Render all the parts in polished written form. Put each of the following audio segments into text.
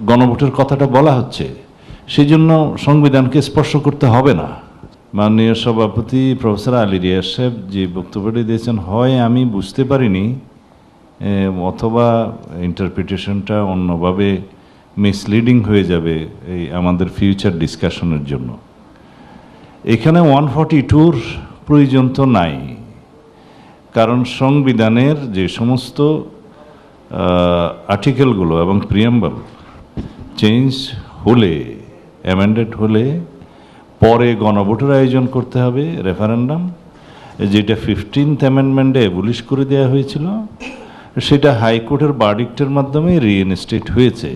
গণভোটের কথাটা বলা হচ্ছে, সেই জন্য সংবিধানকে স্পর্শ করতে হবে না। মাননীয় সভাপতি প্রফেসর আলী রিয়াজ সাহেব যে বক্তব্যটি দিয়েছেন, হয় আমি বুঝতে পারিনি অথবা ইন্টারপ্রিটেশনটা অন্যভাবে মিসলিডিং হয়ে যাবে এই আমাদের ফিউচার ডিসকাশনের জন্য। এখানে 142-র প্রয়োজন তো নাই, কারণ সংবিধানের যে সমস্ত আর্টিকেলগুলো এবং প্রিয়াম্বল চেঞ্জ হলে, অ্যামেন্ডেড হলে পরে গণভোটের আয়োজন করতে হবে, রেফারেন্ডাম, যেটা 15th অ্যামেন্ডমেন্টে অ্যাবলিশ করে দেওয়া হয়েছিল, সেটা হাইকোর্টের ভার্ডিক্টের মাধ্যমে রিইনস্টেট হয়েছে।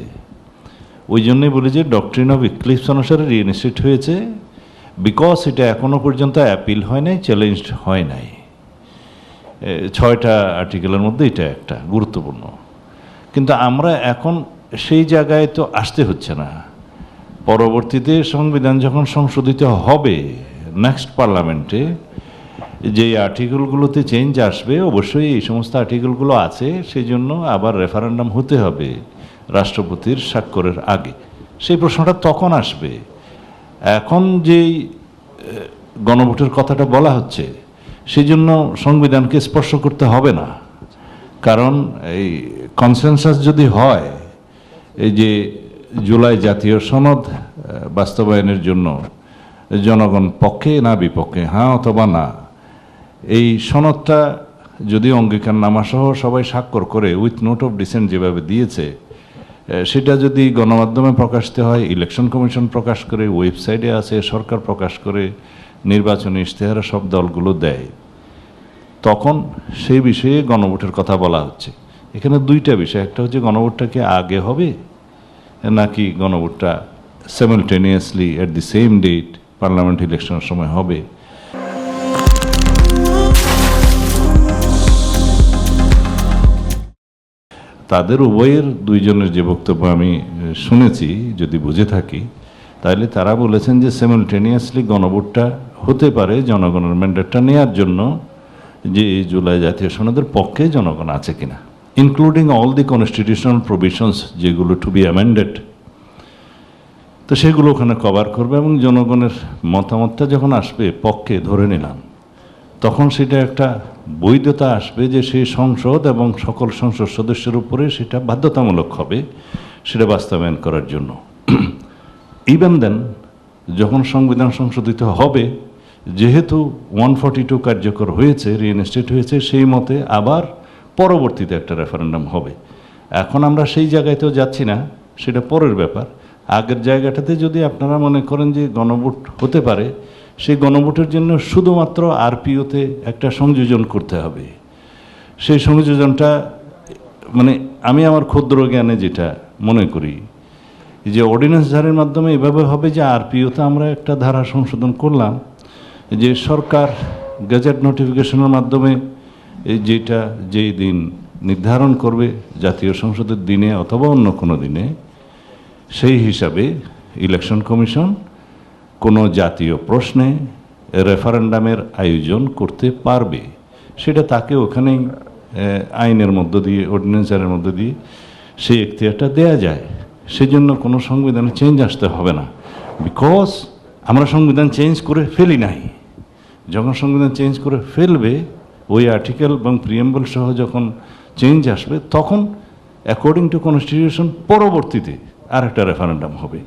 ওই জন্যই বলি যে ডক্ট্রিন অফ ইক্লিপস অনুসারে রিইনস্টেট হয়েছে, বিকজ এটা এখনও পর্যন্ত অ্যাপিল হয় নাই, চ্যালেঞ্জড হয় নাই। 6টা আর্টিকেলের মধ্যে এটা একটা গুরুত্বপূর্ণ। কিন্তু আমরা এখন সেই জায়গায় তো আসতে হচ্ছে না। পরবর্তীতে সংবিধান যখন সংশোধিত হবে নেক্সট পার্লামেন্টে, যে আর্টিকেলগুলোতে চেঞ্জ আসবে, অবশ্যই এই সমস্ত আর্টিকেলগুলো আছে, সেই জন্য আবার রেফারেন্ডাম হতে হবে রাষ্ট্রপতির স্বাক্ষরের আগে। সেই প্রশ্নটা তখন আসবে। এখন যেই গণভোটের কথাটা বলা হচ্ছে, সেই জন্য সংবিধানকে স্পর্শ করতে হবে না, কারণ এই কনসেনসাস যদি হয়, এই যে জুলাই জাতীয় সনদ বাস্তবায়নের জন্য জনগণ পক্ষে না বিপক্ষে, হ্যাঁ অথবা না, এই সনদটা যদি অঙ্গীকারনামা সহ সবাই স্বাক্ষর করে উইথ নোট অফ ডিসেন্ট যেভাবে দিয়েছে, সেটা যদি গণমাধ্যমে প্রকাশিত হয়, ইলেকশন কমিশন প্রকাশ করে, ওয়েবসাইটে আছে, সরকার প্রকাশ করে, নির্বাচনী ইশতেহারে সব দলগুলো দেয়, তখন সেই বিষয়ে গণভোটের কথা বলা হচ্ছে। এখানে দুইটা বিষয়, একটা হচ্ছে গণভোটটা কি আগে হবে নাকি গণভোটটা simultaneously at the same date parliament ইলেকশনের সময় হবে। তাদের উভয়ের দুইজনের যে বক্তব্য আমি শুনেছি, যদি বুঝে থাকি, তাহলে তারা বলেছেন যে সাইমালটেনিয়াসলি গণভোটটা হতে পারে জনগণের ম্যান্ডেটটা নেওয়ার জন্য, যে এই জুলাই জাতীয় সনদের পক্ষে জনগণ আছে কিনা, including all the constitutional provisions যেগুলো টু বি অ্যামেন্ডেড, তো সেগুলো ওখানে কভার করবে। এবং জনগণের মতামতটা যখন আসবে পক্ষে, ধরে নিলাম, তখন সেটা একটা বৈধতা আসবে যে সেই সংসদ এবং সকল সংসদ সদস্যের উপরে সেটা বাধ্যতামূলক হবে সেটা বাস্তবায়ন করার জন্য। ইভেন দেন যখন সংবিধান সংশোধিত হবে, যেহেতু 142 কার্যকর হয়েছে, রিইনস্টেট হয়েছে, সেই মতে আবার পরবর্তীতে একটা রেফারেন্ডাম হবে। এখন আমরা সেই জায়গাতেও যাচ্ছি না, সেটা পরের ব্যাপার। আগের জায়গাটাতে যদি আপনারা মনে করেন যে গণভোট হতে পারে, সেই গণভোটের জন্য শুধুমাত্র আরপিওতে একটা সংযোজন করতে হবে। সেই সংযোজনটা মানে আমি আমার ক্ষুদ্র জ্ঞানে যেটা মনে করি, যে অর্ডিন্যান্স ধারের মাধ্যমে এভাবে হবে যে আরপিওতে আমরা একটা ধারা সংশোধন করলাম, যে সরকার গেজেট নোটিফিকেশনের মাধ্যমে যেটা যেই দিন নির্ধারণ করবে জাতীয় সংসদের দিনে অথবা অন্য কোনো দিনে, সেই হিসাবে ইলেকশন কমিশন কোনো জাতীয় প্রশ্নে রেফারেন্ডামের আয়োজন করতে পারবে। সেটা তাকে ওখানেই আইনের মধ্য দিয়ে, অর্ডিন্যান্সের মধ্য দিয়ে সেই এখতিয়ারটা দেয়া যায়। সেজন্য কোনো সংবিধানে চেঞ্জ আসতে হবে না, বিকজ আমরা সংবিধান চেঞ্জ করে ফেলি নাই। যখন সংবিধান চেঞ্জ করে ফেলবে, ওই আর্টিকেল এবং প্রিয়াম্বল সহ যখন চেঞ্জ আসবে, তখন অ্যাকর্ডিং টু কনস্টিটিউশন পরবর্তীতে আর একটা রেফারেন্ডাম হবে।